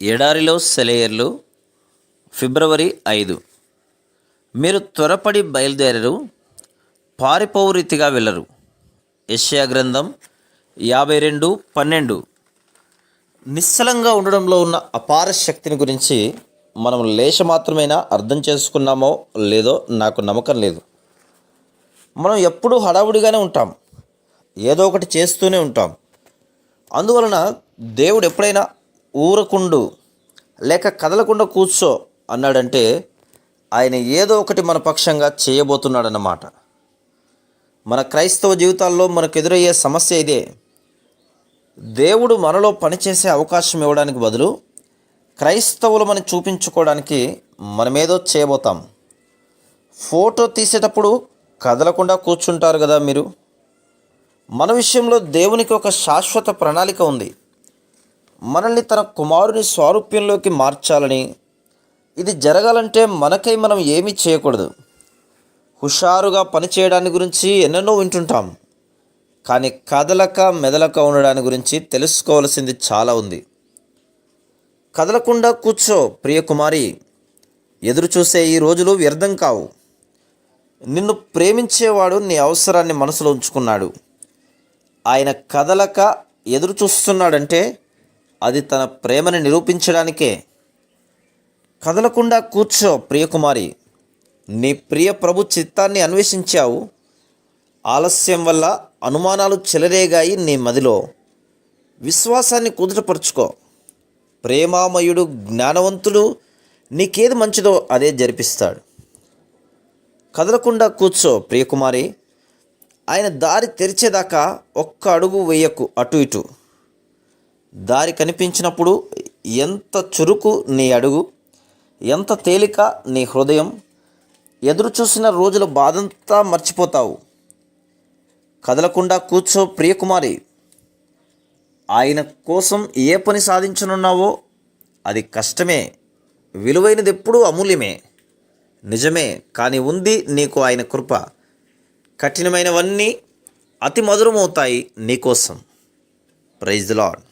ఎడారిలో సెలయేర్లు ఫిబ్రవరి 5. మీరు త్వరపడి బయలుదేరరు, పారిపోవు రీతిగా వెళ్ళరు. యెషయా గ్రంథం 52:12. నిశ్చలంగా ఉండడంలో ఉన్న అపార శక్తిని గురించి మనం లేశమాత్రమైనా అర్థం చేసుకున్నామో లేదో నాకు నమ్మకం లేదు. మనం ఎప్పుడూ హడావుడిగానే ఉంటాం, ఏదో ఒకటి చేస్తూనే ఉంటాం. అందువలన దేవుడు ఎప్పుడైనా ఊరకుండు లేక కదలకుండా కూర్చో అన్నాడంటే ఆయన ఏదో ఒకటి మన పక్షంగా చేయబోతున్నాడన్నమాట. మన క్రైస్తవ జీవితాల్లో మనకు ఎదురయ్యే సమస్య ఇదే. దేవుడు మనలో పనిచేసే అవకాశం ఇవ్వడానికి బదులు క్రైస్తవులమని చూపించుకోవడానికి మనమేదో చేయబోతాం. ఫోటో తీసేటప్పుడు కదలకుండా కూర్చుంటారు కదా మీరు. మన విషయంలో దేవునికి ఒక శాశ్వత ప్రణాళిక ఉంది. మనల్ని తన కుమారుని స్వారూప్యంలోకి మార్చాలని. ఇది జరగాలంటే మనకై మనం ఏమీ చేయకూడదు. హుషారుగా పనిచేయడాన్ని గురించి ఎన్నెన్నో వింటుంటాం, కానీ కదలక మెదలక ఉండడాన్ని గురించి తెలుసుకోవాల్సింది చాలా ఉంది. కదలకుండా కూర్చో ప్రియ కుమారి. ఎదురు చూసే ఈ రోజులు వ్యర్థం కావు. నిన్ను ప్రేమించేవాడు నీ అవసరాన్ని మనసులో ఉంచుకున్నాడు. ఆయన కదలక ఎదురు చూస్తున్నాడంటే అది తన ప్రేమని నిరూపించడానికే. కదలకుండా కూర్చో ప్రియకుమారి. నీ ప్రియ ప్రభు చిత్తాన్ని అన్వేషించావు. ఆలస్యం వల్ల అనుమానాలు చెలరేగాయి నీ మదిలో. విశ్వాసాన్ని కుదుటపరుచుకో. ప్రేమామయుడు జ్ఞానవంతుడు నీకేది మంచిదో అదే జరిపిస్తాడు. కదలకుండా కూర్చో ప్రియకుమారి. ఆయన దారి తెరిచేదాకా ఒక్క అడుగు వేయకు అటు ఇటు. దారి కనిపించినప్పుడు ఎంత చురుకు నీ అడుగు, ఎంత తేలిక నీ హృదయం. ఎదురు చూసిన రోజుల బాధంతా మర్చిపోతావు. కదలకుండా కూర్చో ప్రియకుమారి. ఆయన కోసం ఏ పని సాధించనున్నావో అది కష్టమే. విలువైనది ఎప్పుడూ అమూల్యమే. నిజమే, కానీ ఉంది నీకు ఆయన కృప. కఠినమైనవన్నీ అతి మధురమవుతాయి నీకోసం. Praise the lord.